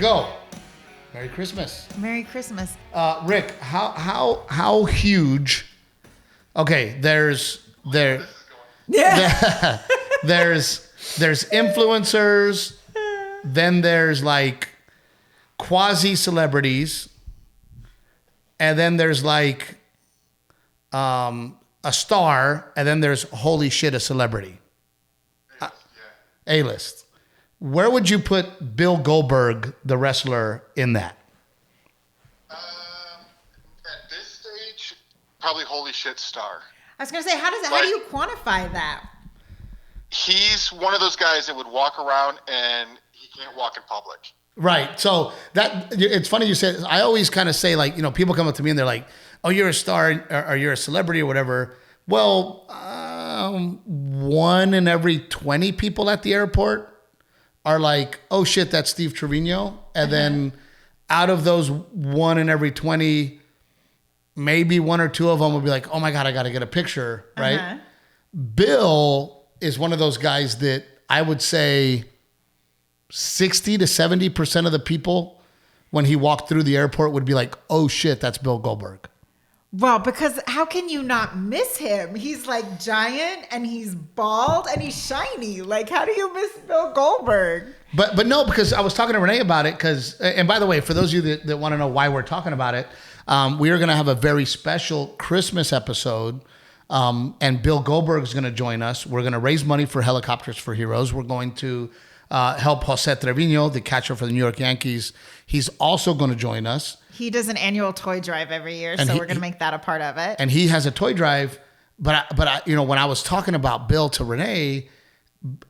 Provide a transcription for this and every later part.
go. Merry Christmas. Merry Christmas. Rick, how huge? Okay, there's influencers, then there's like quasi celebrities, and then there's like a star, and then there's holy shit, a celebrity. A-list. Where would you put Bill Goldberg, the wrestler, in that? At this stage, probably holy shit star. I was gonna say, how do you quantify that? He's one of those guys that would walk around and he can't walk in public. Right. So that it's funny you said. I always kind of say, like, people come up to me and they're like, "Oh, you're a star, or you're a celebrity, or whatever." Well, 1 in every 20 people at the airport are like, "Oh shit, that's Steve Treviño," and then out of those 1 in every 20, maybe 1 or 2 of them will be like, "Oh my god, I got to get a picture," right? Bill is one of those guys that I would say 60 to 70% of the people when he walked through the airport would be like, "Oh shit, that's Bill Goldberg." Well, because how can you not miss him? He's like giant and he's bald and he's shiny. Like, how do you miss Bill Goldberg? But no, because I was talking to Renae about it. And by the way, for those of you that want to know why we're talking about it, we are going to have a very special Christmas episode. And Bill Goldberg is going to join us. We're going to raise money for Helicopters for Heroes. We're going to help Jose Trevino, the catcher for the New York Yankees. He's also going to join us. He does an annual toy drive every year, so we're going to make that a part of it. And he has a toy drive. But I, when I was talking about Bill to Renae,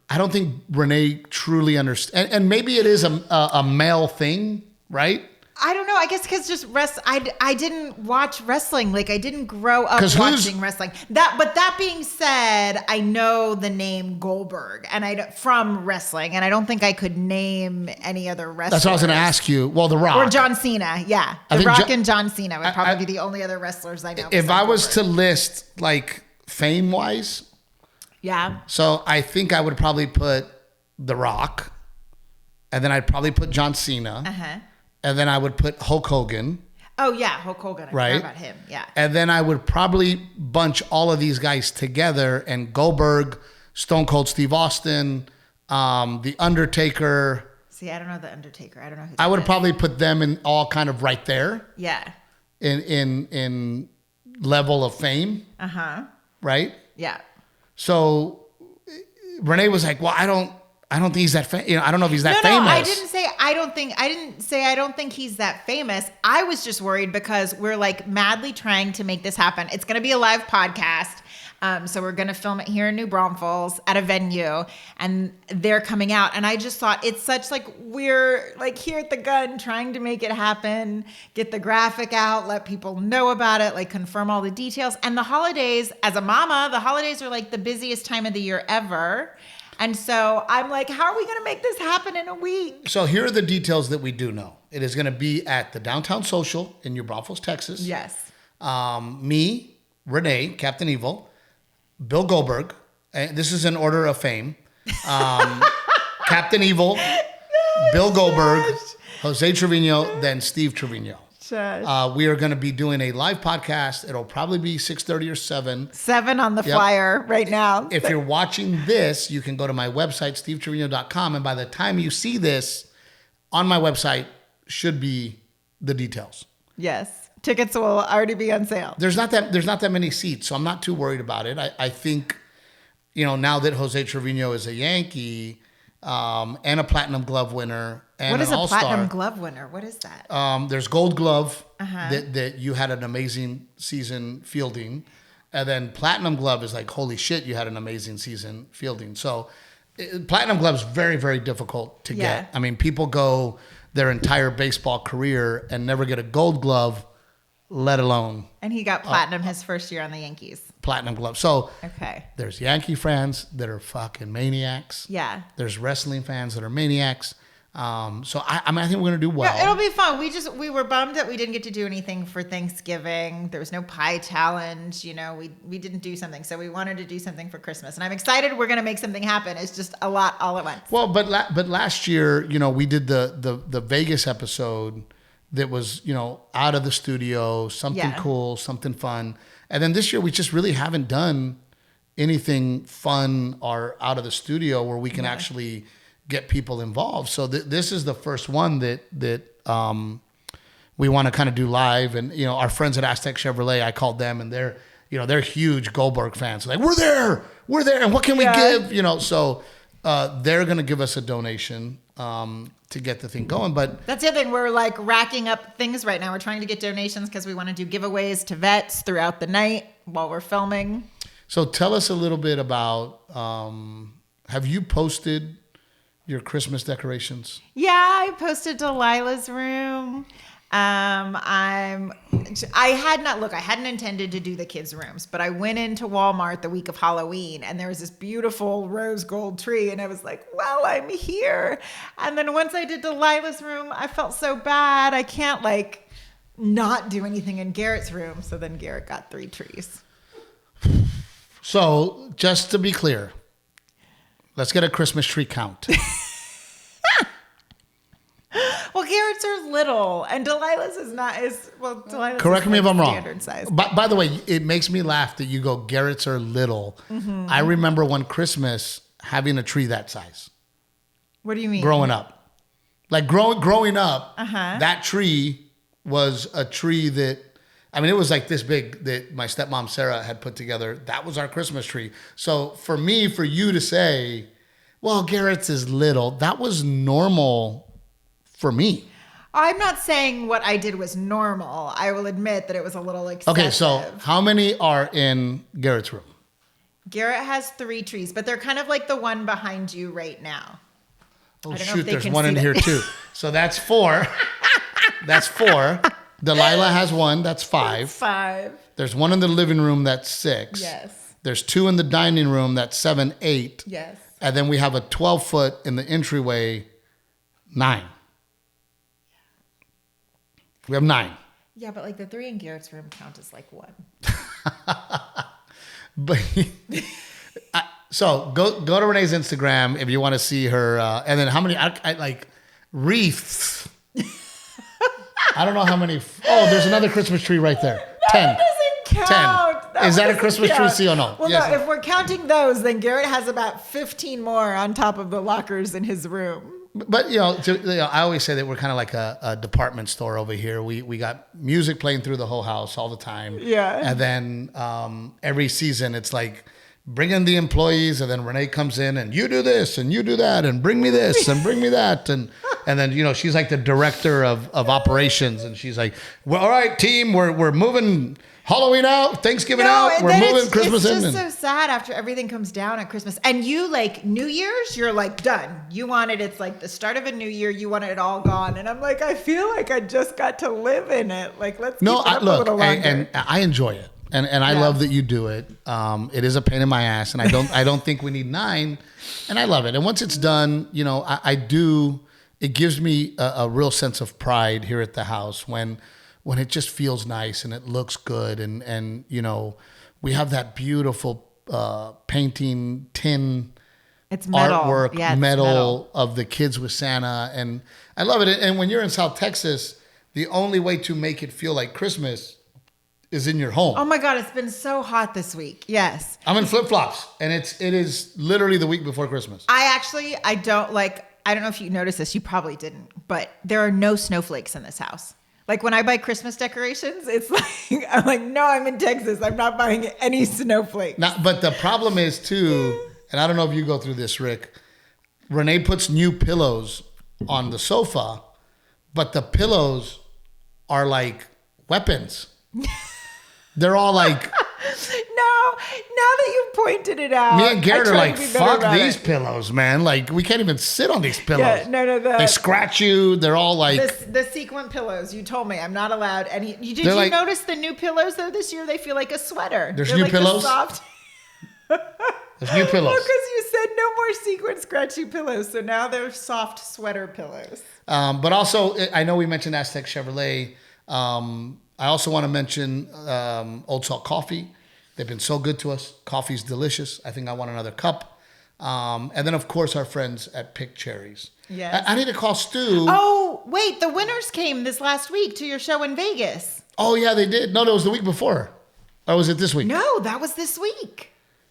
I don't think Renae truly understands. And maybe it is a male thing, right? I don't know. I guess because just I didn't watch wrestling. Like, I didn't grow up watching wrestling. But that being said, I know the name Goldberg from wrestling, and I don't think I could name any other wrestlers. That's what I was going to ask you. Well, The Rock or John Cena. Yeah, The Rock and John Cena would probably be the only other wrestlers I know. If I was to list like fame wise, yeah. So I think I would probably put The Rock, and then I'd probably put John Cena. And then I would put Hulk Hogan. Oh, yeah, Hulk Hogan. I forgot about him, yeah. And then I would probably bunch all of these guys together, and Goldberg, Stone Cold Steve Austin, The Undertaker. See, I don't know The Undertaker. I don't know who I would probably put them in all kind of right there. Yeah. In level of fame. Right? Yeah. So Renae was like, well, I don't think he's that I don't know if he's that famous. No, I didn't say I don't think he's that famous. I was just worried because we're like madly trying to make this happen. It's going to be a live podcast. So we're going to film it here in New Braunfels at a venue, and they're coming out. And I just thought it's such like, we're like here at the gun trying to make it happen, get the graphic out, let people know about it, like confirm all the details. And the holidays, as a mama, the holidays are like the busiest time of the year ever. And so I'm like, how are we going to make this happen in a week? So here are the details that we do know. It is going to be at the Downtown Social in New Braunfels, Texas. Yes. Me, Renae, Captain Evil, Bill Goldberg. This is in order of fame. Captain Evil, Bill Goldberg, Jose Trevino, then Steve Treviño. We are going to be doing a live podcast. It'll probably be 6:30 or 7. 7 on the flyer right now. If you're watching this, you can go to my website, stevetrevino.com. And by the time you see this, on my website should be the details. Yes. Tickets will already be on sale. There's not that many seats, so I'm not too worried about it. I think, now that Jose Trevino is a Yankee and a Platinum Glove winner and what is an a All-Star. Platinum Glove winner? What is that? There's Gold Glove that you had an amazing season fielding. And then Platinum Glove is like, holy shit, you had an amazing season fielding. So Platinum Glove is very, very difficult to get. I mean, people go their entire baseball career and never get a Gold Glove, let alone. And he got Platinum his first year on the Yankees. Platinum Glove. So okay. There's Yankee fans that are fucking maniacs. Yeah. There's wrestling fans that are maniacs. So I mean, I think we're gonna do well. Yeah, it'll be fun. We were bummed that we didn't get to do anything for Thanksgiving. There was no pie challenge. You know, we didn't do something, so we wanted to do something for Christmas. And I'm excited. We're gonna make something happen. It's just a lot all at once. Well, but last year, you know, we did the Vegas episode that was, you know, out of the studio, something cool, something fun. And then this year we just really haven't done anything fun or out of the studio where we can actually get people involved. So this is the first one that we want to kind of do live. And, you know, our friends at Aztec Chevrolet, I called them, and they're huge Goldberg fans. Like, we're there. And what can we give? You know, so they're going to give us a donation to get the thing going. But that's the other thing. We're like racking up things right now. We're trying to get donations because we want to do giveaways to vets throughout the night while we're filming. So tell us a little bit about, have you posted your Christmas decorations? Yeah, I posted Delilah's room. I hadn't intended to do the kids' rooms, but I went into Walmart the week of Halloween and there was this beautiful rose gold tree and I was like, well, I'm here. And then once I did Delilah's room, I felt so bad. I can't like not do anything in Garrett's room. So then Garrett got 3 trees. So just to be clear, let's get a Christmas tree count. Well, Garrett's are little, and Delilah's is not as well. Delilah's Correct me if I'm wrong. Standard size. By the way, it makes me laugh that you go, Garrett's are little. Mm-hmm. I remember one Christmas having a tree that size. What do you mean? Growing up, like growing up, that tree was a tree that, I mean, it was like this big that my stepmom Sarah had put together. That was our Christmas tree. So for you to say, well, Garrett's is little, that was normal for me. I'm not saying what I did was normal. I will admit that it was a little excessive. Okay, so how many are in Garrett's room? Garrett has 3 trees, but they're kind of like the one behind you right now. Oh, shoot, there's one in here too. So that's 4. That's 4. Delilah has 1. That's 5. That's 5. There's 1 in the living room. That's 6. Yes. There's 2 in the dining room. That's 7, 8. Yes. And then we have a 12-foot in the entryway. 9. We have 9. Yeah, but like the 3 in Garrett's room count as like 1. But so go to Renae's Instagram if you want to see her. And then how many? I like wreaths. I don't know how many. Oh, there's another Christmas tree right there. 10. That doesn't count. 10. Is that a Christmas tree? See or no? Well, yes. No. If we're counting those, then Garrett has about 15 more on top of the lockers in his room. But I always say that we're kind of like a department store over here. We got music playing through the whole house all the time. Yeah. And then every season it's like bring in the employees, and then Renae comes in and you do this and you do that and bring me this and bring me that and then she's like the director of operations, and she's like, well, all right, team, we're moving Halloween out, Thanksgiving out, we're moving Christmas in. It's just so sad after everything comes down at Christmas. And you like New Year's, you're like done. You wanted, it's like the start of a new year, you wanted it all gone. And I'm like, I feel like I just got to live in it. Like, let's keep it up a little longer. And I enjoy it. And I love that you do it. It is a pain in my ass, and I don't think we need 9. And I love it. And once it's done, I do. It gives me a real sense of pride here at the house when it just feels nice and it looks good, and we have that beautiful painting tin. It's metal. Artwork, metal of the kids with Santa, and I love it. And when you're in South Texas, the only way to make it feel like Christmas is in your home. Oh my God, it's been so hot this week. Yes. I'm in flip-flops, and it is literally the week before Christmas. I don't know if you noticed this, you probably didn't, but there are no snowflakes in this house. Like when I buy Christmas decorations, it's like, I'm like, no, I'm in Texas. I'm not buying any snowflakes. Now, but the problem is too, and I don't know if you go through this, Rick, Renae puts new pillows on the sofa, but the pillows are like weapons. They're all like... No, now that you've pointed it out. Me and Garrett are like, fuck these pillows, man. Like, we can't even sit on these pillows. Yeah, no. They scratch you. They're all like... The sequin pillows, you told me I'm not allowed any... Did you notice the new pillows, though, this year? They feel like a sweater. There's new pillows? Soft. There's new pillows. Well, because you said No more sequin scratchy pillows. So now they're soft sweater pillows. But also, I know we mentioned Aztec Chevrolet. I also want to mention Old Salt Coffee. They've been so good to us. Coffee's delicious. I think I want another cup. And then, of course, our friends at Pick Cherries. Yes. I need to call Stu. Oh, wait. The winners came this last week to your show in Vegas. Oh, yeah, they did. No, that was the week before. Or was it this week? No, that was this week.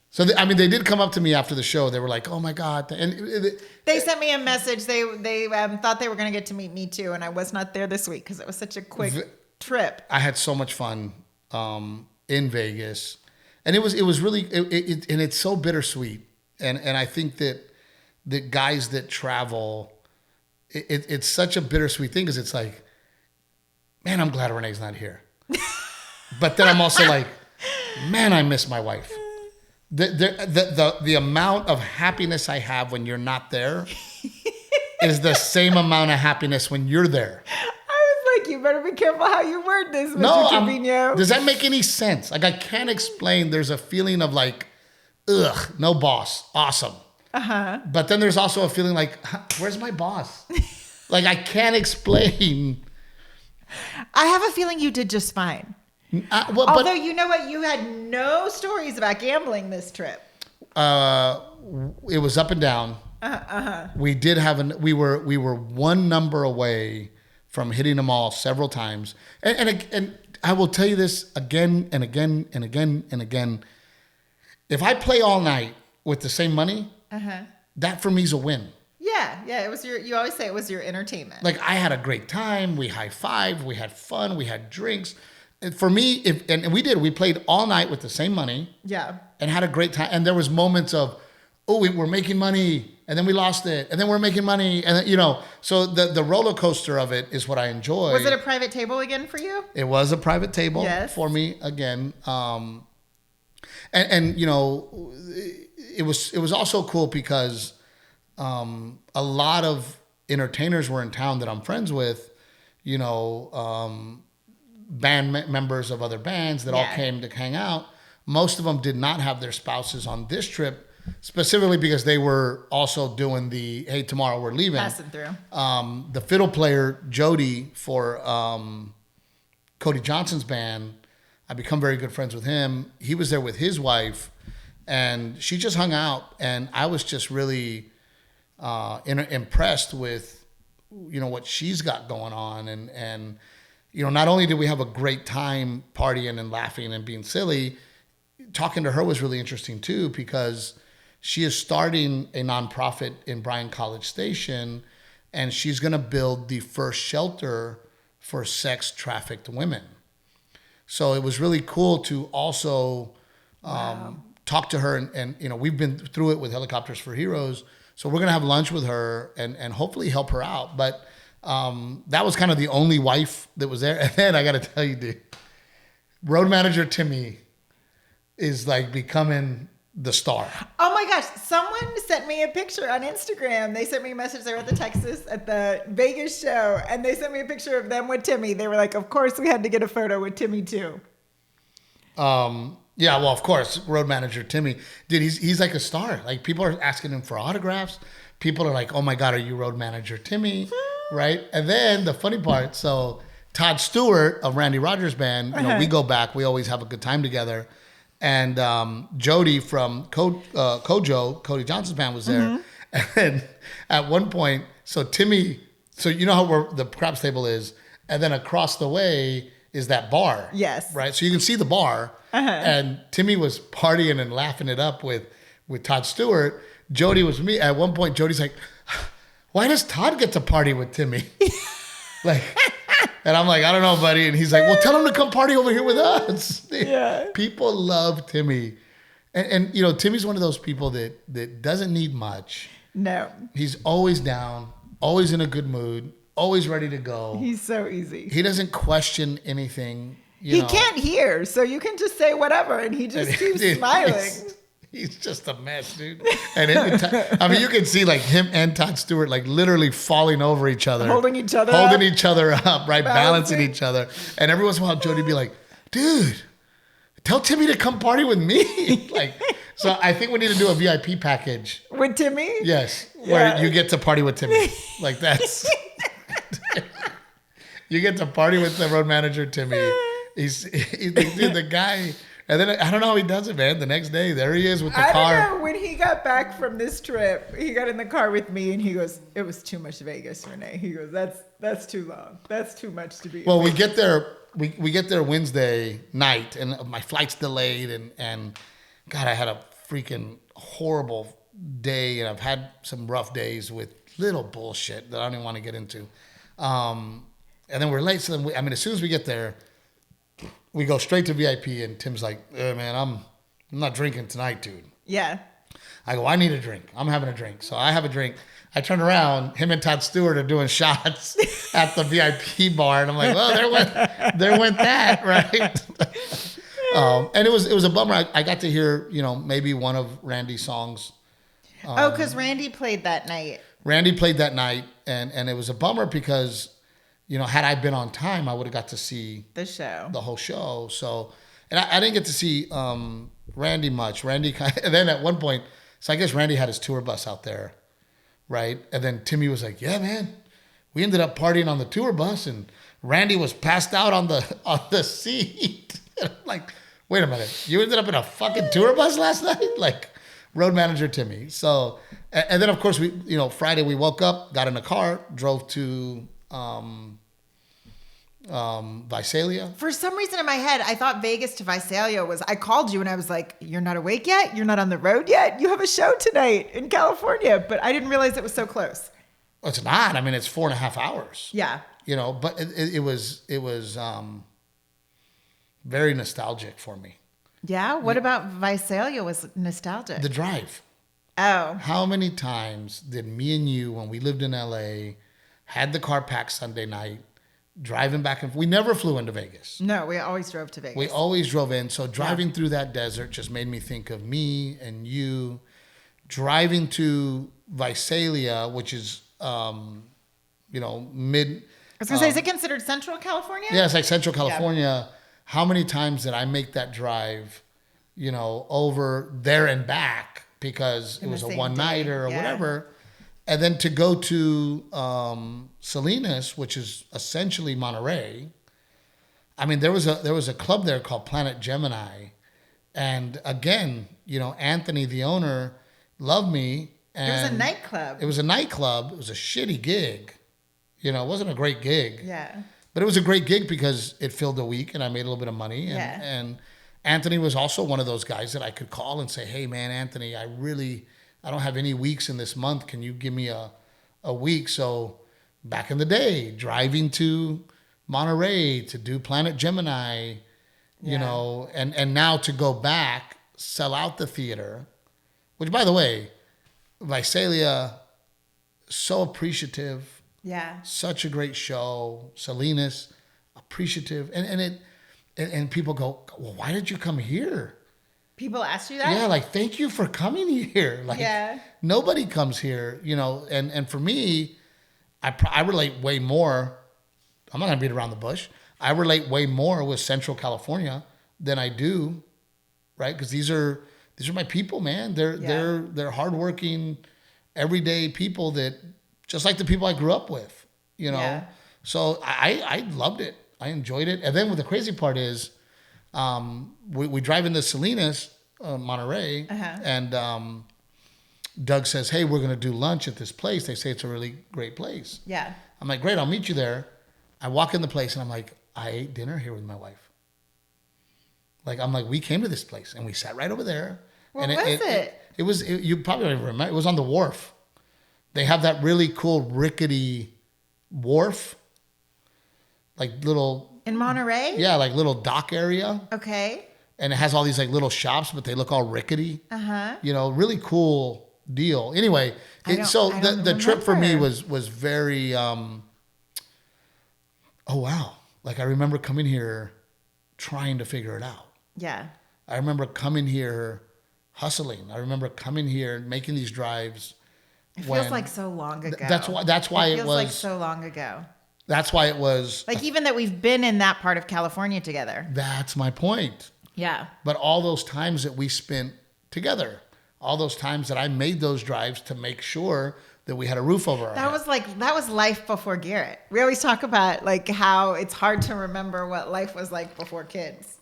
So, they did come up to me after the show. They were like, oh, my God. And they sent me a message. They thought they were going to get to meet me, too. And I was not there this week because it was such a quick trip. I had so much fun in Vegas. And it was really, and it's so bittersweet. And I think that the guys that travel, it's such a bittersweet thing because it's like, man, I'm glad Renee's not here. But then I'm also like, man, I miss my wife. The amount of happiness I have when you're not there is the same amount of happiness when you're there. I was like, you better be careful how you word this, Mr. Trevino. Does that make any sense? Like, I can't explain. There's a feeling of like, ugh, no boss. Awesome. Uh-huh. But then there's also a feeling like, where's my boss? Like, I can't explain. I have a feeling you did just fine. Although, you know what? You had no stories about gambling this trip. It was up and down. We did have we were one number away from hitting them all several times. And I will tell you this again and again and again and again. If I play all night with the same money, that for me is a win. Yeah. It was you always say it was your entertainment. Like, I had a great time. We high-fived. We had fun. We had drinks. And for me, we played all night with the same money. Yeah. And had a great time. And there was moments of, we're making money, and then we lost it, and then we're making money, and then, so the roller coaster of it is what I enjoy. Was it a private table again for you? It was a private table for me again. And it was also cool because a lot of entertainers were in town that I'm friends with, band members of other bands that all came to hang out. Most of them did not have their spouses on this trip, specifically because they were also doing the, hey, tomorrow we're leaving. Passing through. The fiddle player, Jody, for Cody Johnson's band, I become very good friends with him. He was there with his wife, and she just hung out, and I was just really impressed with, what she's got going on, and not only did we have a great time partying and laughing and being silly, talking to her was really interesting too, because she is starting a nonprofit in Bryan College Station, and she's going to build the first shelter for sex trafficked women. So it was really cool to also talk to her, and we've been through it with Helicopters for Heroes. So we're going to have lunch with her and hopefully help her out. But that was kind of the only wife that was there. And then I got to tell you, dude, road manager Timmy is like becoming the star. Oh my gosh. Someone sent me a picture on Instagram. They sent me a message. They were at the Vegas show, and they sent me a picture of them with Timmy. They were like, of course we had to get a photo with Timmy too. Yeah, well, of course, road manager Timmy. Dude, he's like a star. Like, people are asking him for autographs. People are like, oh my God, are you road manager Timmy? Right? And then the funny part, so Todd Stewart of Randy Rogers' band, we go back. We always have a good time together. And Jody from Cody Johnson's band was there. And at one point, so Timmy, so you know how the craps table is, and then across the way is that bar. Yes. Right? So you can see the bar. And Timmy was partying and laughing it up with Todd Stewart. Jody was me. At one point, Jody's like, why does Todd get to party with Timmy? And I'm like, I don't know, buddy. And he's like, well, tell him to come party over here with us. Yeah. People love Timmy. And Timmy's one of those people that doesn't need much. No. He's always down, always in a good mood, always ready to go. He's so easy. He doesn't question anything. He can't hear, so you can just say whatever, and he just keeps smiling. He's just a mess, dude. And you can see like him and Todd Stewart like literally falling over each other, holding each other up, right, balancing each other. And every once in a while, Jody would be like, "Dude, tell Timmy to come party with me." So I think we need to do a VIP package. With Timmy? Yes. Yeah. Where you get to party with Timmy. Like that's... You get to party with the road manager, Timmy. He's the guy... And then I don't know how he does it, man. The next day, there he is with the car. I don't know. When he got back from this trip, he got in the car with me and he goes, "It was too much Vegas, Renae." He goes, "That's too long. That's too much to be." Well, we get there. We get there Wednesday night, and my flight's delayed, and God, I had a freaking horrible day, and I've had some rough days with little bullshit that I don't even want to get into. And then we're late, so then as soon as we get there. We go straight to VIP, and Tim's like, man, I'm not drinking tonight, dude. Yeah. I go, I need a drink. I'm having a drink. So I have a drink. I turn around. Him and Todd Stewart are doing shots at the VIP bar. And I'm like, well, there went that, right? And it was a bummer. I got to hear, maybe one of Randy's songs. Because Randy played that night. Randy played that night, and it was a bummer because... had I been on time, I would have got to see the whole show. So, and I didn't get to see Randy much. Randy and then at one point, so I guess Randy had his tour bus out there, right? And then Timmy was like, "Yeah, man, we ended up partying on the tour bus, and Randy was passed out on the seat." And I'm like, "Wait a minute, you ended up in a fucking tour bus last night?" Like, road manager Timmy. So, and then of course we, Friday we woke up, got in a car, drove to. Visalia. For some reason in my head, I thought Vegas to Visalia was, I called you and I was like, "You're not awake yet? You're not on the road yet? You have a show tonight in California." But I didn't realize it was so close. Well, it's not. I mean, it's 4.5 hours. Yeah. But it was very nostalgic for me. Yeah? What about Visalia was nostalgic? The drive. Oh. How many times did me and you, when we lived in LA, had the car packed Sunday night, driving back and we never flew into Vegas. No, we always drove to Vegas. We always drove in. So driving through that desert just made me think of me and you driving to Visalia, which is, mid. I was going to say, is it considered Central California? Yeah, it's like Central California. Yeah. How many times did I make that drive, over there and back because it was a one-nighter or whatever. And then to go to Salinas, which is essentially Monterey. I mean, there was a club there called Planet Gemini, and again, Anthony, the owner, loved me. And it was a nightclub. It was a nightclub. It was a shitty gig. It wasn't a great gig. Yeah. But it was a great gig because it filled a week, and I made a little bit of money. And Anthony was also one of those guys that I could call and say, "Hey, man, Anthony, I don't have any weeks in this month. Can you give me a week?" So back in the day, driving to Monterey to do Planet Gemini, and now to go back, sell out the theater, which, by the way, Visalia, so appreciative. Yeah. Such a great show. Salinas, appreciative. And people go, "Well, why did you come here?" People ask you that? Yeah, like, thank you for coming here. Like, nobody comes here, and for me, I relate way more. I'm not going to beat around the bush. I relate way more with Central California than I do, right? Because these are my people, man. They're hardworking, everyday people that, just like the people I grew up with, Yeah. So I loved it. I enjoyed it. And then what the crazy part is, we drive into Salinas, Monterey, and Doug says, "Hey, we're going to do lunch at this place. They say it's a really great place." Yeah. I'm like, "Great, I'll meet you there." I walk in the place and I'm like, "I ate dinner here with my wife." We came to this place and we sat right over there. What was it? It was, you probably don't even remember. It was on the wharf. They have that really cool rickety wharf. Like little... In Monterey? Yeah, like little dock area. Okay. And it has all these like little shops, but they look all rickety. Uh-huh. Really cool deal. Anyway, the trip for me was very... oh, wow. Like I remember coming here trying to figure it out. Yeah. I remember coming here hustling. I remember coming here making these drives. It feels like so long ago. That's why it feels was like so long ago. That's why it was like even that we've been in that part of California together. That's my point. Yeah. But all those times that we spent together. All those times that I made those drives to make sure that we had a roof over our head. That was life before Garrett. We always talk about like how it's hard to remember what life was like before kids.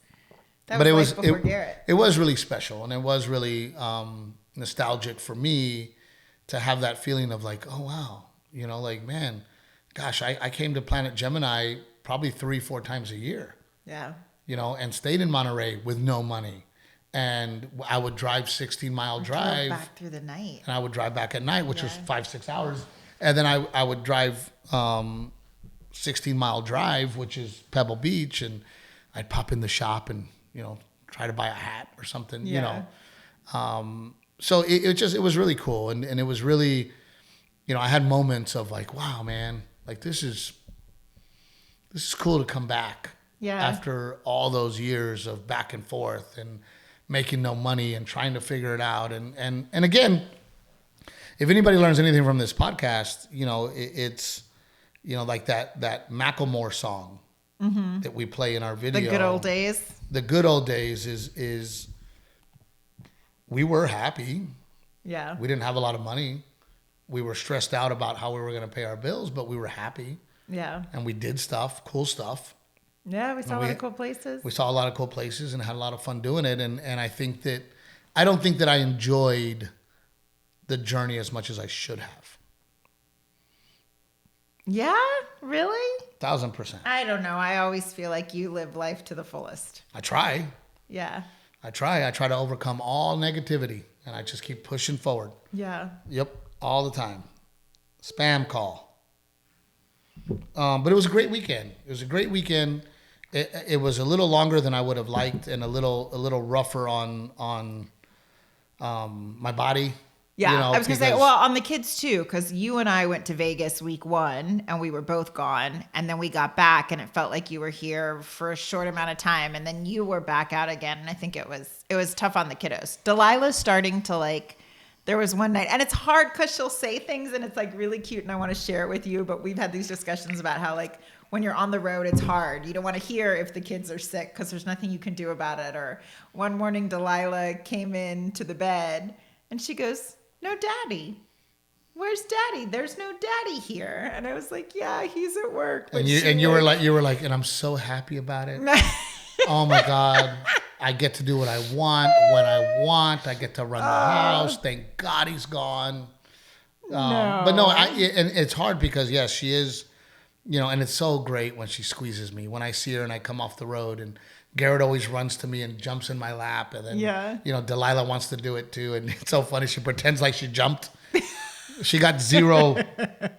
But it was before Garrett. It was really special, and it was really nostalgic for me to have that feeling of like, oh wow, you know, like man, gosh, I came to Planet Gemini probably 3-4 times a year. Yeah. You know, and stayed in Monterey with no money. And I would drive 16-mile drive. Back through the night. And I would drive back at night, which was 5-6 hours. And then I would drive 16-mile drive, which is Pebble Beach. And I'd pop in the shop and, you know, try to buy a hat or something, you know. So it was really cool. And it was really, you know, I had moments of like, wow, man, like this is cool to come back. Yeah. After all those years of back and forth and making no money and trying to figure it out. And again, if anybody learns anything from this podcast, you know, it's, you know, like that Macklemore song that we play in our video. The good old days. The good old days is we were happy. Yeah. We didn't have a lot of money. We were stressed out about how we were going to pay our bills, but we were happy. Yeah. And we did stuff, cool stuff. Yeah, we saw a lot of cool places. We saw a lot of cool places and had a lot of fun doing it. And I think that, I don't think that I enjoyed the journey as much as I should have. Yeah? Really? 1,000%. I don't know. I always feel like you live life to the fullest. I try. Yeah. I try to overcome all negativity and I just keep pushing forward. Yeah. Yep. All the time. Spam call. But it was a great weekend. It was a great weekend. It was a little longer than I would have liked and a little rougher on my body. Yeah, you know, I was going to say, well, on the kids too, because you and I went to Vegas week 1 and we were both gone. And then we got back and it felt like you were here for a short amount of time. And then you were back out again. And I think it was tough on the kiddos. Delilah's starting to like, there was one night, and it's hard because she'll say things and it's like really cute and I want to share it with you. But we've had these discussions about how like when you're on the road, it's hard. You don't want to hear if the kids are sick because there's nothing you can do about it. Or one morning, Delilah came in to the bed and she goes, "No daddy. Where's daddy? There's no daddy here." And I was like, "Yeah, he's at work." But and you were like, and I'm so happy about it. Oh my God. I get to do what I want when I want. I get to run the house. Thank God he's gone. No. But no, and it's hard because yes, she is, you know, and it's so great when she squeezes me. When I see her and I come off the road and Garrett always runs to me and jumps in my lap. And then, you know, Delilah wants to do it too. And it's so funny. She pretends like she jumped. She got zero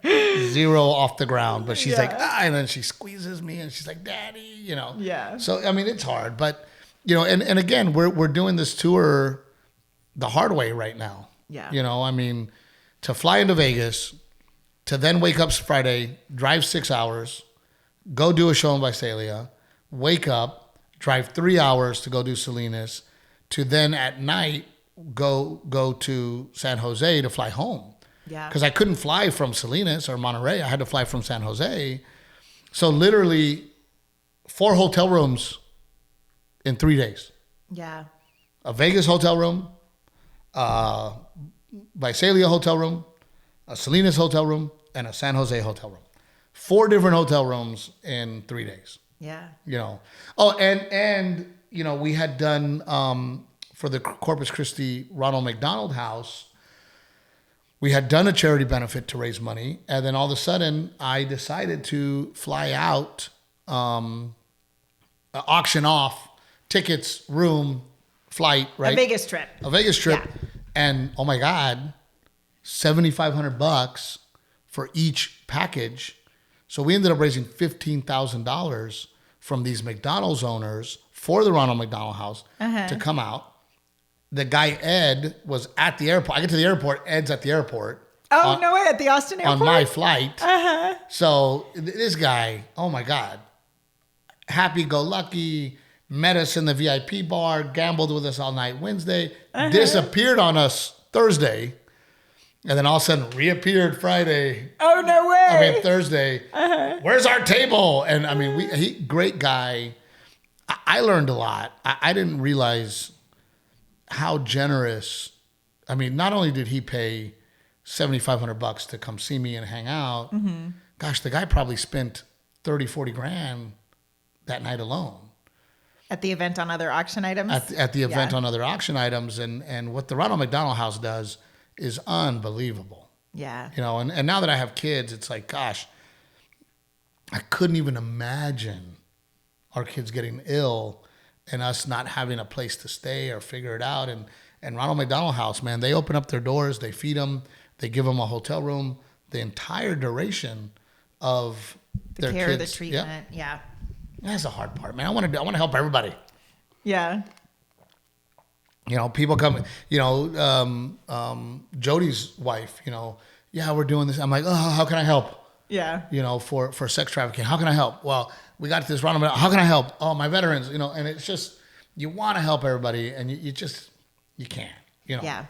off the ground, but she's like, and then she squeezes me and she's like, "Daddy," you know? Yeah. So, I mean, it's hard, but you know, and again, we're doing this tour the hard way right now. Yeah. You know, I mean, to fly into Vegas, to then wake up Friday, drive 6 hours, go do a show in Visalia, wake up, drive 3 hours to go do Salinas, to then at night go to San Jose to fly home. Yeah. Because I couldn't fly from Salinas or Monterey. I had to fly from San Jose. So literally 4 hotel rooms in 3 days. Yeah. A Vegas hotel room, a Visalia hotel room, a Salinas hotel room, and a San Jose hotel room. 4 different hotel rooms in 3 days. Yeah. You know. Oh, and you know, we had done for the Corpus Christi Ronald McDonald House, we had done a charity benefit to raise money, and then all of a sudden, I decided to fly out, auction off tickets, room, flight, right? A Vegas trip. Yeah. And oh my God, $7,500 for each package. So we ended up raising $15,000 from these McDonald's owners for the Ronald McDonald House to come out. The guy, Ed, was at the airport. I get to the airport. Ed's at the airport. Oh, no way. At the Austin airport? On my flight. So this guy, oh my God, happy-go-lucky, met us in the VIP bar, gambled with us all night Wednesday, disappeared on us Thursday, and then all of a sudden reappeared Friday. Oh, no way. I mean, Thursday. Where's our table? And I mean, great guy. I learned a lot. I didn't realize how generous. I mean, not only did he pay $7,500 to come see me and hang out, gosh, the guy probably spent 30, 40 grand that night alone. At the event on other auction items? At the event on other auction items. And what the Ronald McDonald House does is unbelievable. Yeah. You know, and now that I have kids, it's like, gosh, I couldn't even imagine our kids getting ill and us not having a place to stay or figure it out. And Ronald McDonald House, man, they open up their doors, they feed them, they give them a hotel room, the entire duration of their care, kids. the treatment. Yeah. That's the hard part, man. I want to help everybody. Yeah. You know, people come, you know, Jody's wife, you know, yeah, we're doing this. I'm like, oh, how can I help? Yeah. You know, for sex trafficking. How can I help? Well, we got this Ronald. How can I help? Oh, my veterans, you know, and it's just, you want to help everybody and you can't, you know. Yeah.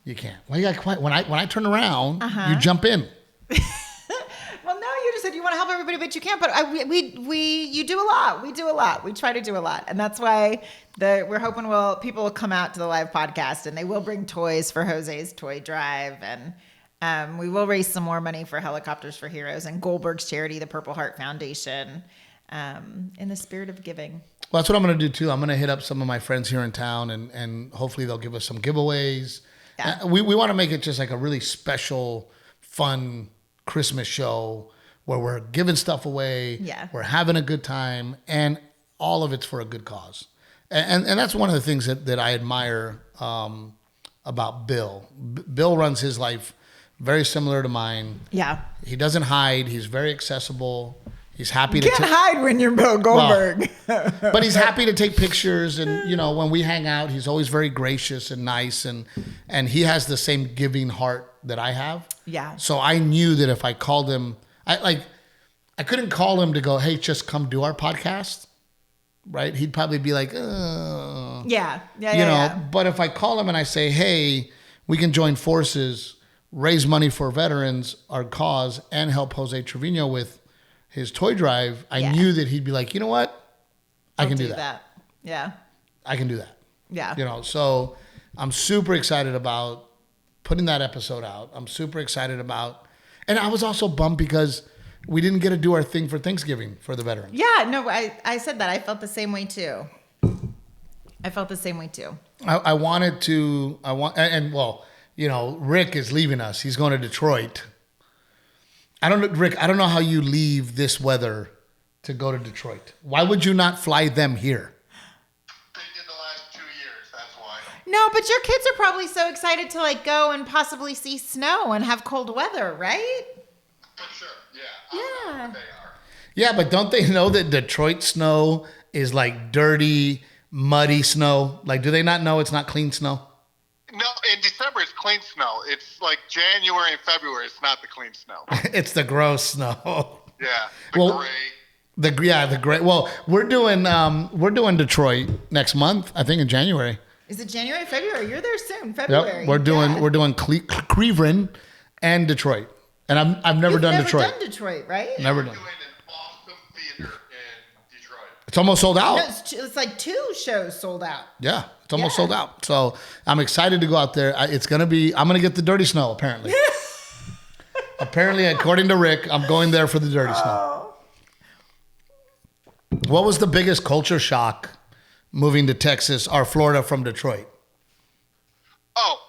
You can't. Well, you got quiet. When I turn around, you jump in. Well, no, you just said you want to help everybody, but you can't. But you do a lot. We do a lot. We try to do a lot, and that's why we're hoping people will come out to the live podcast, and they will bring toys for Jose's toy drive, and we will raise some more money for Helicopters for Heroes and Goldberg's charity, the Purple Heart Foundation, in the spirit of giving. Well, that's what I'm going to do too. I'm going to hit up some of my friends here in town, and hopefully they'll give us some giveaways. Yeah. We want to make it just like a really special, fun Christmas show where we're giving stuff away. Yeah. We're having a good time, and all of it's for a good cause. And that's one of the things that I admire about Bill. Bill runs his life very similar to mine. Yeah. He doesn't hide. He's very accessible. He's happy to can't hide when you're Bill Goldberg. Well, but he's happy to take pictures, and you know, when we hang out, he's always very gracious and nice, and he has the same giving heart that I have. Yeah. So I knew that if I called him, I couldn't call him to go, hey, just come do our podcast, right? He'd probably be like, Yeah. But if I call him and I say, hey, we can join forces, raise money for veterans, our cause, and help Jose Treviño with his toy drive, I knew that he'd be like, you know what? I can do that. Yeah. I can do that. Yeah. You know, so I'm super excited about putting that episode out. I'm super excited about, and I was also bummed because we didn't get to do our thing for Thanksgiving for the veterans. Yeah, no, I said that. I felt the same way too. I wanted to, well, you know, Rick is leaving us. He's going to Detroit. Rick, I don't know how you leave this weather to go to Detroit. Why would you not fly them here? They did the last 2 years, that's why. No, but your kids are probably so excited to like go and possibly see snow and have cold weather, right? For sure, yeah. I don't know what they are. Yeah, but don't they know that Detroit snow is like dirty, muddy snow? Like, do they not know it's not clean snow? No, in December it's clean snow. It's like January and February. It's not the clean snow. It's the gross snow. Yeah, the gray. Well, we're doing Detroit next month. I think in January. Is it January, February? You're there soon, February. Yep, we're doing Cleveland and Detroit, and I've never done Detroit. Never done Detroit, right? Never We're done. doing an awesome theater in Detroit. It's almost sold out. No, it's like 2 shows sold out. Yeah, it's almost sold out. So I'm excited to go out there. I'm going to get the dirty snow, apparently. Apparently, according to Rick, I'm going there for the dirty snow. What was the biggest culture shock moving to Texas or Florida from Detroit? Oh,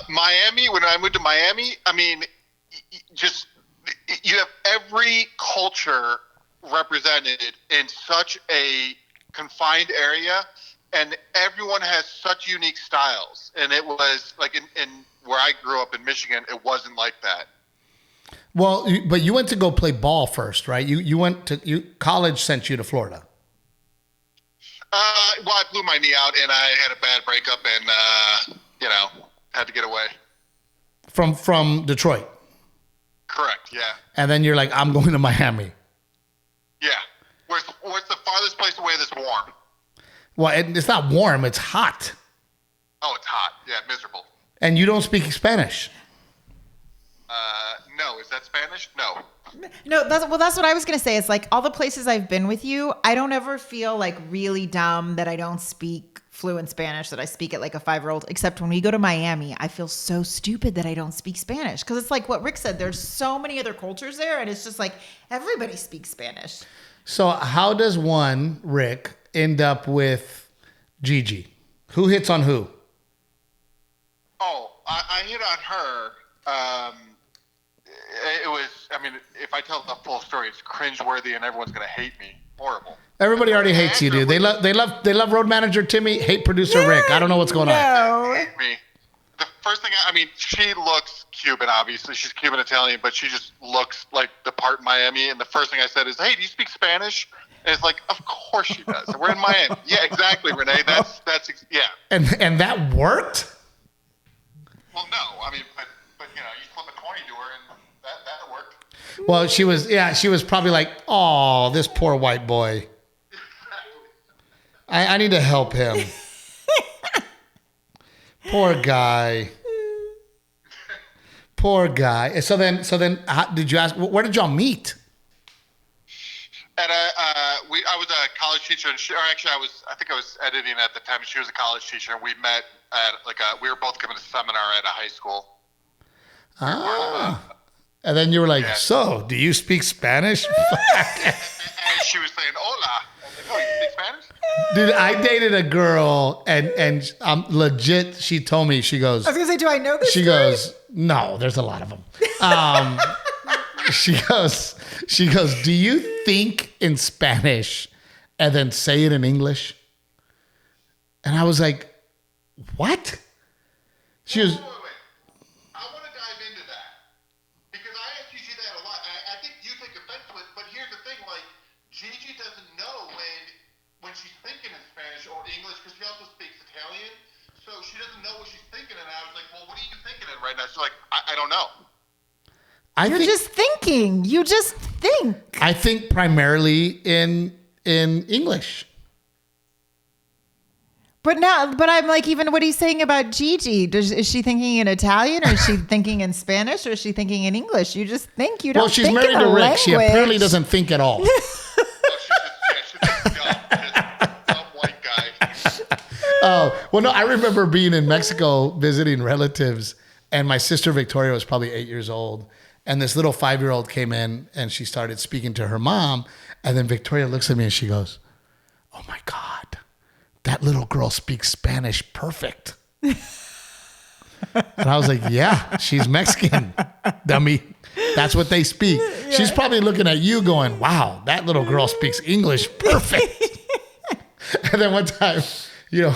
Miami. When I moved to Miami, I mean, just you have every culture represented in such a confined area, and everyone has such unique styles. And it was like in where I grew up in Michigan, it wasn't like that. Well, but you went to go play ball first, right? College sent you to Florida. Well, I blew my knee out, and I had a bad breakup, and had to get away. From Detroit. Correct. Yeah. And then you're like, I'm going to Miami. Yeah. Where's the farthest place away that's warm? Well, it's not warm. It's hot. Oh, it's hot. Yeah, miserable. And you don't speak Spanish. No. Is that Spanish? No. No, that's what I was going to say. It's like all the places I've been with you, I don't ever feel like really dumb that I don't speak fluent Spanish, that I speak it like a 5-year-old, except when we go to Miami, I feel so stupid that I don't speak Spanish. Because it's like what Rick said, there's so many other cultures there, and it's just like everybody speaks Spanish. So how does one, Rick, end up with Gigi? Who hits on who? Oh, I hit on her. It was, I mean, if I tell the full story, it's cringeworthy and everyone's going to hate me. Horrible. Everybody already hates you, dude. They love road manager Timmy, hate producer Rick. I don't know what's going on. Hate me. The first thing, I mean, she looks Cuban, obviously. She's Cuban Italian, but she just looks like the part in Miami. And the first thing I said is, hey, do you speak Spanish? And it's like, of course she does. We're in Miami. Yeah, exactly, Renae. That's yeah. And that worked? Well, no. I mean, but you know, you flip a 20 to her and that worked. Well, she was probably like, oh, this poor white boy. I need to help him. Poor guy. Poor guy. So then, how, did you ask? Where did y'all meet? At I was a college teacher, and I think I was editing at the time. And she was a college teacher, and we met at we were both giving a seminar at a high school. And then you were like, yeah. So, do you speak Spanish? And she was saying, hola. I was like, oh, you speak Spanish? Dude, I dated a girl, and legit, she told me, she goes... I was going to say, do I know this She story? goes, no, there's a lot of them. She goes, do you think in Spanish and then say it in English? And I was like, what? She was... Wait. I want to dive into that. Because I ask Gigi that a lot. I think you take offense to it, but here's the thing, like, Gigi doesn't know when she's thinking in Spanish or English, because she also speaks Italian, so she doesn't know what she's thinking, and I was like, well, what are you thinking in right now? She's like, I don't know. You're just thinking. You just think. I think primarily in English. But I'm like, even what he's saying about Gigi, is she thinking in Italian, or is she thinking in Spanish, or is she thinking in English? You just think. You don't. Well, she's think married in to a Rick. language. She apparently doesn't think at all. She's just dumb white guy. Oh, well, no, I remember being in Mexico visiting relatives, and my sister Victoria was probably 8 years old. And this little 5-year-old came in, and she started speaking to her mom. And then Victoria looks at me and she goes, oh my God, that little girl speaks Spanish perfect. And I was like, yeah, she's Mexican, dummy. That's what they speak. Yeah. She's probably looking at you going, wow, that little girl speaks English perfect. And then one time, you know,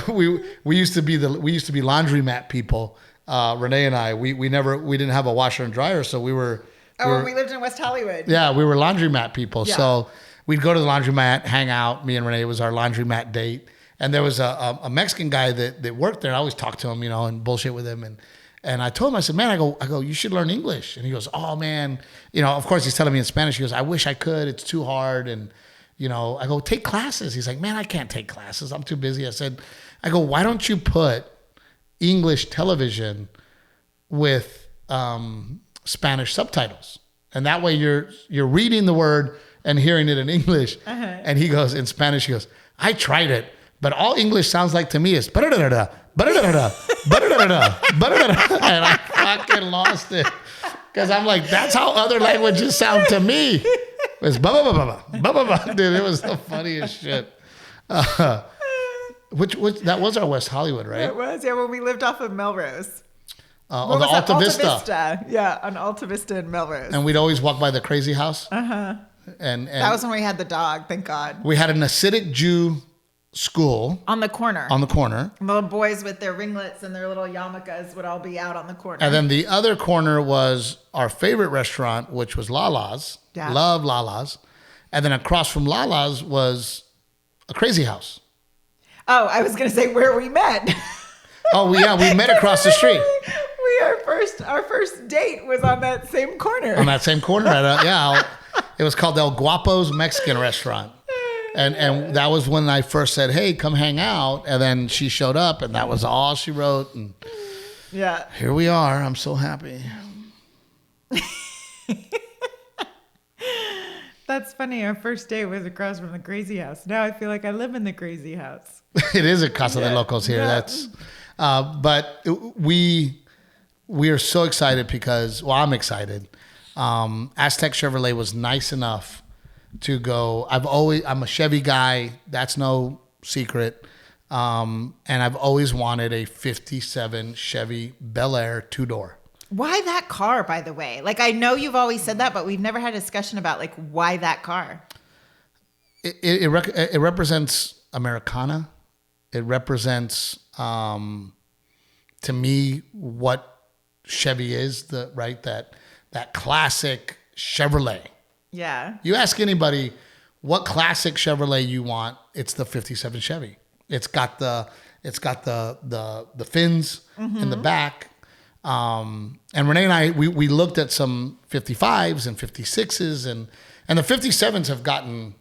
we used to be laundromat people. Renae and I, we didn't have a washer and dryer, so we were. When we lived in West Hollywood. Yeah, we were laundromat people. Yeah. So we'd go to the laundromat, hang out. Me and Renae, it was our laundromat date. And there was a Mexican guy that worked there. I always talked to him, you know, and bullshit with him. And I told him, I said, man, I go, you should learn English. And he goes, oh man, you know, of course he's telling me in Spanish. He goes, I wish I could. It's too hard. And you know, I go, take classes. He's like, man, I can't take classes. I'm too busy. I go, why don't you put English television with Spanish subtitles, and that way you're reading the word and hearing it in English. Uh-huh. And he goes in Spanish. He goes, I tried it, but all English sounds like to me is ba-da-da-da-da, ba-da-da-da-da, ba-da-da-da-da, ba-da-da-da. And I fucking lost it because I'm like, that's how other languages sound to me. It's ba-ba-ba-ba-ba, ba-ba-ba. Dude, it was the funniest shit. Which that was our West Hollywood, right? It was, yeah, when we lived off of Melrose. On the Alta Vista. Yeah, on Alta Vista in Melrose. And we'd always walk by the crazy house. Uh-huh. And that was when we had the dog, thank God. We had an Hasidic Jew school. On the corner. And the boys with their ringlets and their little yarmulkes would all be out on the corner. And then the other corner was our favorite restaurant, which was Lala's. Yeah. Love Lala's. And then across from Lala's was a crazy house. Oh, I was going to say where we met. Oh, yeah, we met across the street. Our first date was on that same corner. On that same corner, it was called El Guapo's Mexican Restaurant, and that was when I first said, "Hey, come hang out." And then she showed up, and that was all she wrote. And yeah, here we are. I'm so happy. That's funny. Our first date was across from the crazy house. Now I feel like I live in the crazy house. It is a Casa de Locos here. Yeah. That's, but we are so excited because, well, I'm excited. Aztec Chevrolet was nice enough to go. I'm a Chevy guy. That's no secret. And I've always wanted a 57 Chevy Bel Air 2-door. Why that car, by the way? Like, I know you've always said that, but we've never had a discussion about, like, why that car? It represents Americana. It represents, to me, what Chevy is, that classic Chevrolet. Yeah. You ask anybody what classic Chevrolet you want, it's the 57 Chevy. It's got the fins in the back. And Renae and I, we looked at some 55s and 56s, and the 57s have gotten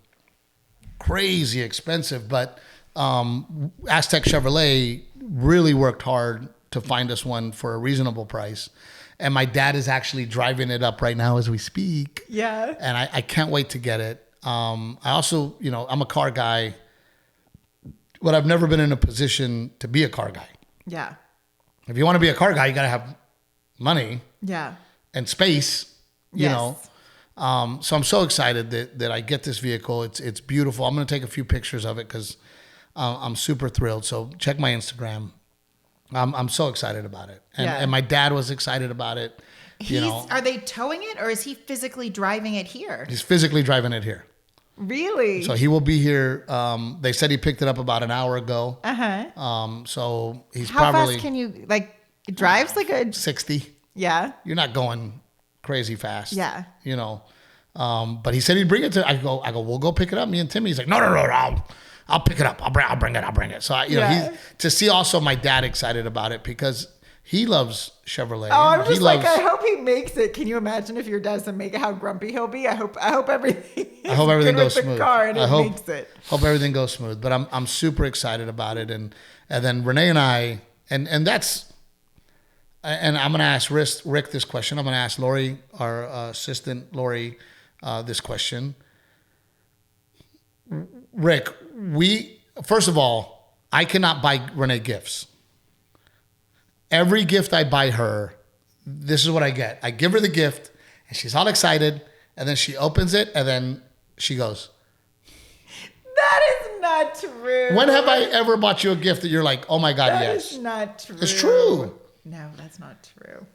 crazy expensive, but Aztec Chevrolet really worked hard to find us one for a reasonable price. And my dad is actually driving it up right now as we speak. Yeah. And I can't wait to get it. I also, I'm a car guy, but I've never been in a position to be a car guy. Yeah. If you want to be a car guy, you got to have money. Yeah. And space, you Yes. know. So I'm so excited that I get this vehicle. It's beautiful. I'm going to take a few pictures of it because I'm super thrilled. So check my Instagram. I'm so excited about it. And my dad was excited about it. Are they towing it, or is he physically driving it here? He's physically driving it here. Really? So he will be here. They said he picked it up about an hour ago. Uh-huh. So he's How probably fast can you, like, it drives like a... 60. Yeah. You're not going crazy fast. Yeah. But he said he'd bring it to. I go. We'll go pick it up. Me and Timmy. He's like, no. I'll pick it up. I'll bring it. So he's to see also my dad excited about it because he loves Chevrolet. Oh, I'm just I hope he makes it. Can you imagine if your dad doesn't make it, how grumpy he'll be? I hope everything. I hope everything good goes with smooth. The car and makes it. Hope everything goes smooth. But I'm super excited about it. And then Renae and I and that's. And I'm going to ask Rick this question. I'm going to ask Lori, our assistant, Lori, this question. Rick, first of all, I cannot buy Renae gifts. Every gift I buy her, this is what I get. I give her the gift, and she's all excited, and then she opens it, and then she goes, that is not true. When have I ever bought you a gift that you're like, oh my God, yes? That is not true. It's true. No, that's not true.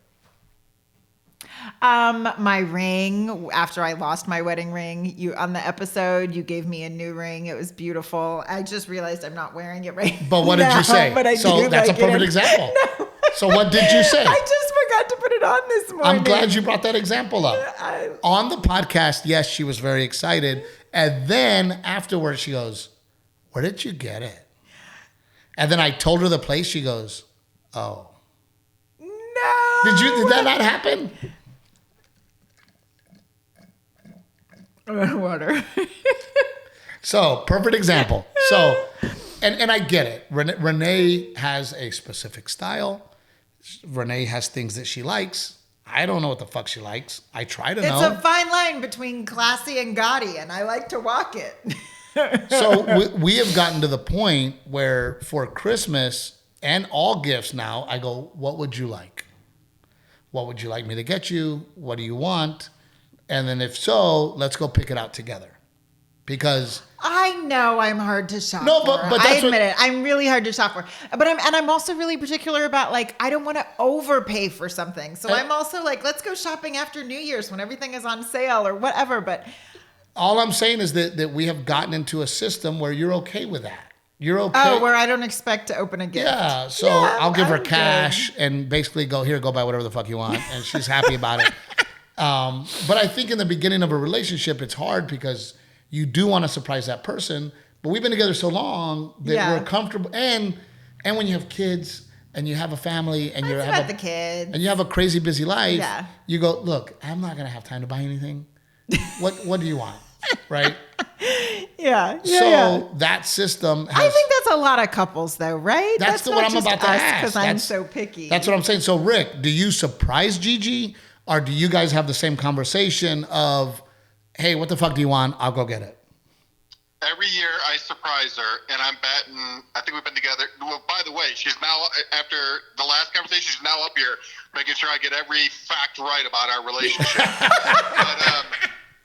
My ring, after I lost my wedding ring, on the episode, you gave me a new ring. It was beautiful. I just realized I'm not wearing it right now. But what did you say? But So that's a perfect example. No. So what did you say? I just forgot to put it on this morning. I'm glad you brought that example up. On the podcast, yes, she was very excited. And then afterwards, she goes, where did you get it? And then I told her the place. She goes, oh. No. Did that not happen? Water. So, perfect example. So, and I get it. Renae has a specific style. Renae has things that she likes. I don't know what the fuck she likes. I try to know. It's a fine line between classy and gaudy, and I like to walk it. So, we have gotten to the point where for Christmas and all gifts now, I go, what would you like? What would you like me to get you? What do you want? And then if so, let's go pick it out together. Because I know I'm hard to shop no, for. but I admit it. I'm really hard to shop for. But I'm also really particular about, like, I don't want to overpay for something. So I'm also like, let's go shopping after New Year's when everything is on sale or whatever. But all I'm saying is that we have gotten into a system where you're okay with that. You're okay. Oh, where I don't expect to open a gift. Yeah. So I'll give her cash and basically go buy whatever the fuck you want. And she's happy about it. But I think in the beginning of a relationship, it's hard because you do want to surprise that person. But we've been together so long that we're comfortable. And when you have kids and you have a family and the kids and you have a crazy busy life, you go, look, I'm not going to have time to buy anything. What do you want? Right? So that system has, I think that's a lot of couples though, right? That's what I'm about to ask. Because I'm so picky. That's what I'm saying. So Rick, do you surprise Gigi or do you guys have the same conversation of, hey, what the fuck do you want? I'll go get it. Every year I surprise her, and I'm betting, I think we've been together. Well, by the way, she's now, after the last conversation, she's now up here making sure I get every fact right about our relationship.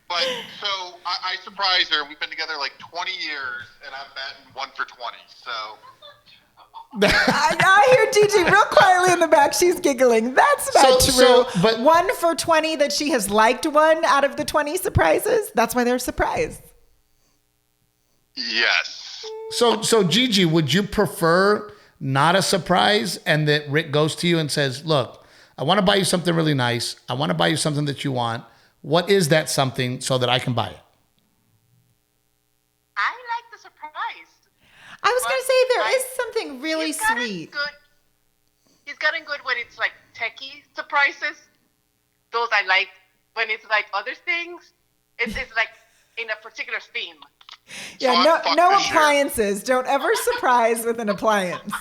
But so I surprise her. We've been together like 20 years, and I'm betting 1 for 20. So. I hear Gigi real quietly in the back. She's giggling. That's not true. But 1 for 20 that she has liked one out of the 20 surprises. That's why they're surprised. Yes. So Gigi, would you prefer not a surprise and that Rick goes to you and says, look, I want to buy you something really nice. I want to buy you something that you want. What is that something so that I can buy it? I like the surprise. I was going to say there is something really sweet. He's gotten good when it's like techie surprises. Those I like. When it's like other things, it's like in a particular theme. Yeah, no appliances. Don't ever surprise with an appliance.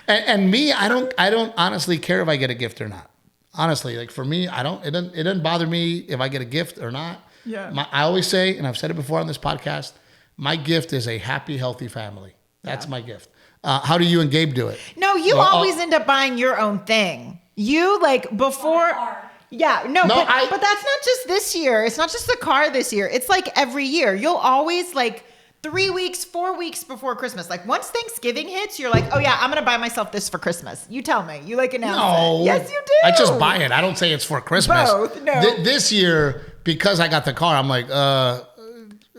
And me, I don't honestly care if I get a gift or not. Honestly, like for me, it doesn't bother me if I get a gift or not. Yeah. I always say, and I've said it before on this podcast, my gift is a happy, healthy family. That's my gift. How do you and Gabe do it? No, you always end up buying your own thing. You like before. Yeah, but that's not just this year. It's not just the car this year. It's like every year. You'll always like 3 weeks, 4 weeks before Christmas. Like once Thanksgiving hits, you're like, oh yeah, I'm going to buy myself this for Christmas. You tell me. You like announce it. Yes, you do. I just buy it. I don't say it's for Christmas. Both, no. This year, because I got the car, I'm like,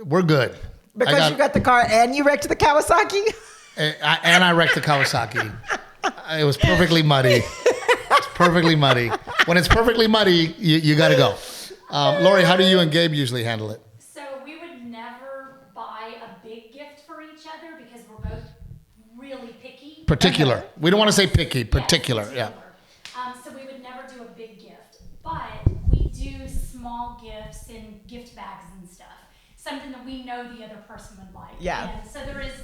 we're good. Because you got the car and you wrecked the Kawasaki? And I wrecked the Kawasaki. It was perfectly muddy. It's perfectly muddy. When it's perfectly muddy, you got to go. Lori, how do you and Gabe usually handle it? So we would never buy a big gift for each other because we're both really picky. Particular. Okay. We don't want to say picky. Particular. Yes, Yeah. So we would never do a big gift, but we do small gifts in gift bags and stuff. Something that we know the other person would like. Yeah. And so there is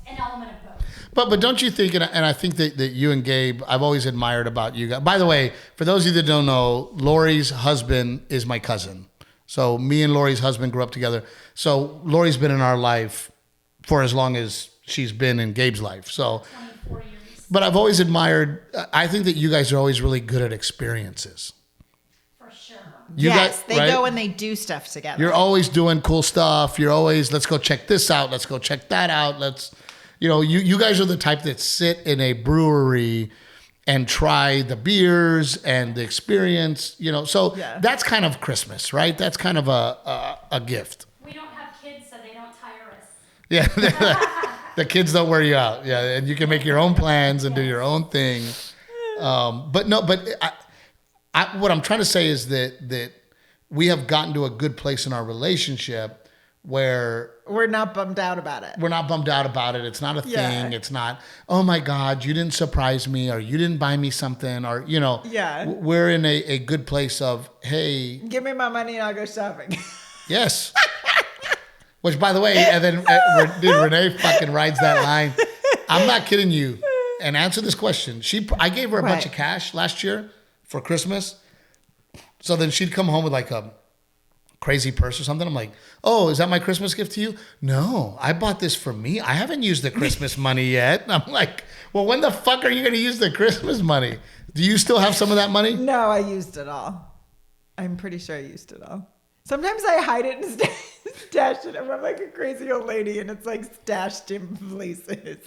an element of both. But don't you think, and I think that you and Gabe, I've always admired about you guys. By the way, for those of you that don't know, Lori's husband is my cousin. So me and Lori's husband grew up together. So Lori's been in our life for as long as she's been in Gabe's life. So, 24 years. but I've always admired, I think that you guys are always really good at experiences. For sure. They go and they do stuff together. You're always doing cool stuff. You're always, let's go check this out. Let's go check that out. You guys are the type that sit in a brewery and try the beers and the experience, So that's kind of Christmas, right? That's kind of a gift. We don't have kids, so they don't tire us. Yeah, the kids don't wear you out. Yeah, and you can make your own plans and do your own thing. What I'm trying to say is that we have gotten to a good place in our relationship where we're not bummed out about it. We're not bummed out about it. It's not a thing. It's not, oh my God, you didn't surprise me or you didn't buy me something or, we're in a good place of, hey. Give me my money and I'll go shopping. Yes. Which, by the way, and then Renae fucking rides that line. I'm not kidding you. And answer this question. I gave her a bunch of cash last year for Christmas. So then she'd come home with like a crazy purse or something. I'm like, oh, is that my Christmas gift to you? No, I bought this for me. I haven't used the Christmas money yet. I'm like, well, when the fuck are you going to use the Christmas money? Do you still have some of that money? No, I used it all. I'm pretty sure I used it all. Sometimes I hide it and stash it. I'm like a crazy old lady and it's like stashed in places.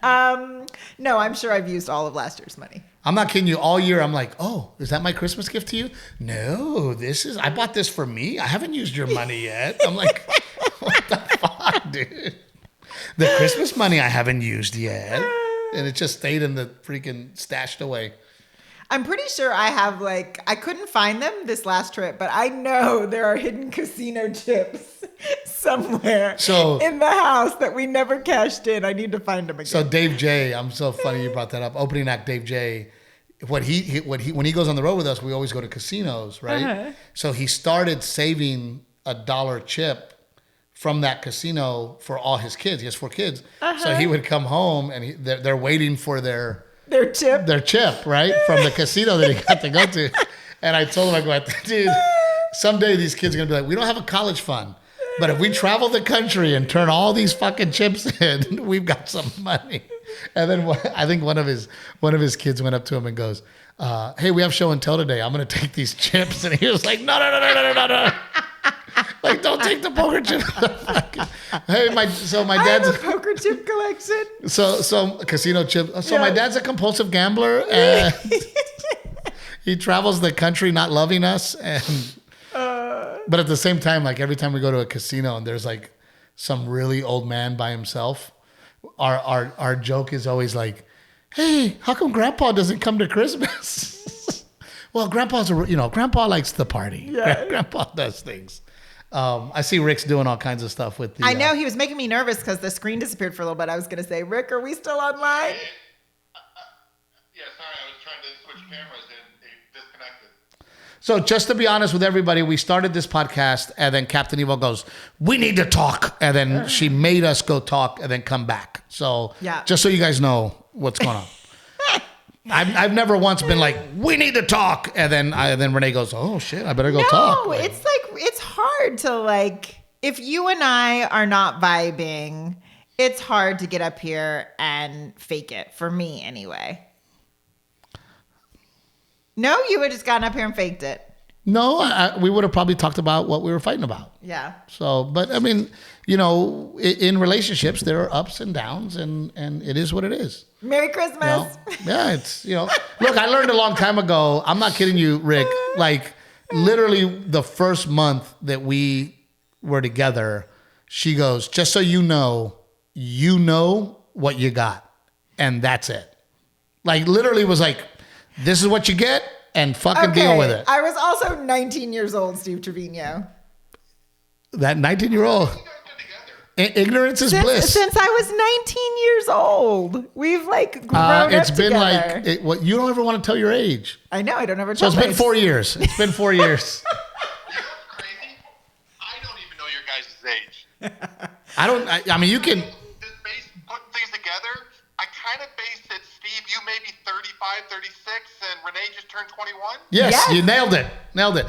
No, I'm sure I've used all of last year's money. I'm not kidding you. All year, I'm like, oh, is that my Christmas gift to you? No, I bought this for me. I haven't used your money yet. I'm like, what the fuck, dude? The Christmas money I haven't used yet. And it just stayed in the freaking stashed away. I'm pretty sure I have I couldn't find them this last trip, but I know there are hidden casino chips somewhere in the house that we never cashed in. I need to find them again. So Dave J, I'm so funny you brought that up. Opening act Dave J, when he goes on the road with us, we always go to casinos, right? Uh-huh. So he started saving $1 chip from that casino for all his kids. He has 4 kids. Uh-huh. So he would come home and they're waiting for their chip, right? From the casino that he got to go to. And I told him, I go, dude, Someday these kids are going to be like, we don't have a college fund. But if we travel the country and turn all these fucking chips in, we've got some money. And then I think one of his kids went up to him and goes, hey, we have show and tell today. I'm going to take these chips. And he was like, no. Like, don't take the poker chip. Hey, my dad's I have a poker chip collection. So casino chips. So my dad's a compulsive gambler, and he travels the country not loving us. And but at the same time, like every time we go to a casino and there's like some really old man by himself, our joke is always like, hey, how come Grandpa doesn't come to Christmas? Well, Grandpa likes the party. Yeah. Grandpa does things. I see Rick's doing all kinds of stuff with the... I know, he was making me nervous because the screen disappeared for a little bit. I was going to say, Rick, are we still online? Yeah, sorry, I was trying to switch cameras and it disconnected. So just to be honest with everybody, we started this podcast and then Captain Evil goes, we need to talk. And then she made us go talk and then come back. So just so you guys know what's going on. I've never once been like, we need to talk. And then Renae goes, oh shit, I better go talk. No, it's like, it's hard to like, if you and I are not vibing, it's hard to get up here and fake it, for me anyway. No, you would have just gotten up here and faked it. No, we would have probably talked about what we were fighting about. Yeah. So, but I mean, you know, in relationships, there are ups and downs, and it is what it is. Merry Christmas. You know? Yeah, it's, you know, look, I learned a long time ago. I'm not kidding you, Rick. Like, literally the first month that we were together, she goes, just so you know what you got. And that's it. Like, literally was like, this is what you get, and fucking deal with it. I was also 19 years old, Steve Treviño. That 19-year-old. Ignorance is bliss. Since I was 19 years old, we've like grown it's up been together. like you don't ever want to tell your age. I know, I don't ever So tell. it's been 4 years. It's been 4 years. You know what's crazy? I don't even know your guys' age. I mean, you can. This base putting things together, I kind of based it, Steve, you may be 35, 36, and Renae just turned 21. Yes, you nailed it.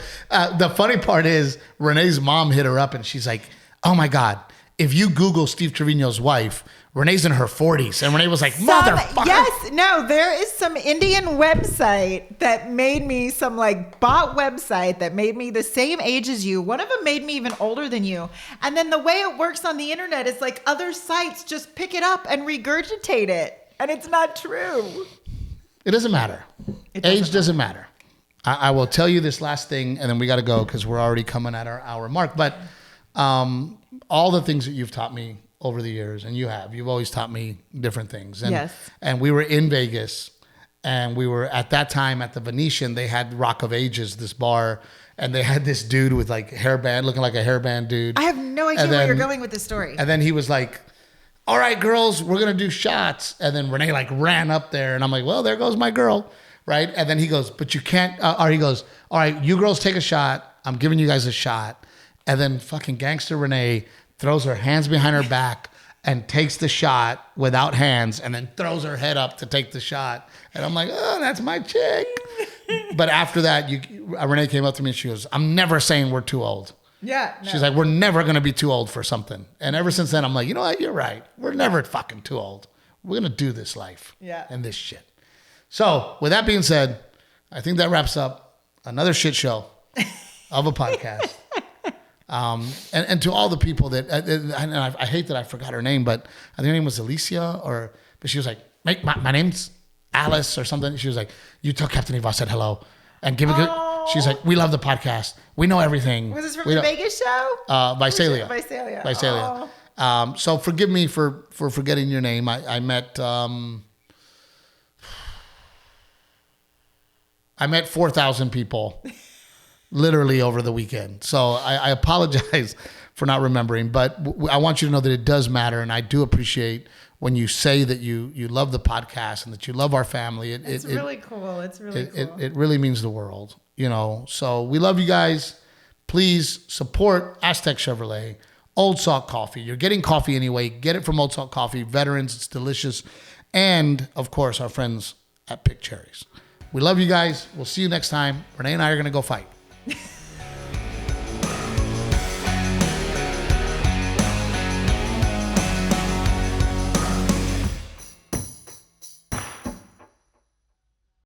The funny part is Renee's mom hit her up and she's like, oh my God, if you Google Steve Trevino's wife, Renee's in her 40s. And Renee was like, motherfucker. Yes, no, there is some Indian website that made me, some like bot website that made me the same age as you. One of them made me even older than you. And then the way it works on the internet is like other sites just pick it up and regurgitate it. And it's not true. It doesn't matter. Age doesn't matter. I will tell you this last thing, and then we got to go because we're already coming at our hour mark. But all the things that you've taught me over the years, and you've always taught me different things. And, yes. And we were in Vegas, and we were at that time at the Venetian. They had Rock of Ages, this bar, and they had this dude with like hairband, looking like a hairband dude. I have no idea where you're going with this story. And then he was like, all right, girls, we're going to do shots. And then Renae like ran up there and I'm like, well, there goes my girl. Right. And then he goes, but you can't, or he goes, all right, you girls take a shot. I'm giving you guys a shot. And then fucking gangster Renae throws her hands behind her back and takes the shot without hands and then throws her head up to take the shot. And I'm like, oh, that's my chick. But after that, Renae came up to me and she goes, I'm never saying we're too old. Yeah. No. She's like, we're never going to be too old for something. And ever since then, I'm like, you know what? You're right. We're never fucking too old. We're going to do this life and this shit. So with that being said, I think that wraps up another shit show of a podcast. And to all the people that, and I hate that I forgot her name, but I think her name was Alicia but she was like, my name's Alice or something. She was like, you tell Captain Eva I said hello and give it. She's like, we love the podcast. We know everything. Was this from the Vegas show? Visalia. Visalia. So forgive me for forgetting your name. I met 4,000 people literally over the weekend. So I apologize for not remembering, but I want you to know that it does matter. And I do appreciate when you say that you love the podcast and that you love our family. It's really cool. It's really cool. It really means the world, you know. So we love you guys. Please support Aztec Chevrolet, Old Salt Coffee. You're getting coffee anyway. Get it from Old Salt Coffee. Veterans, it's delicious. And, of course, our friends at Cherries. We love you guys. We'll see you next time. Renae and I are going to go fight.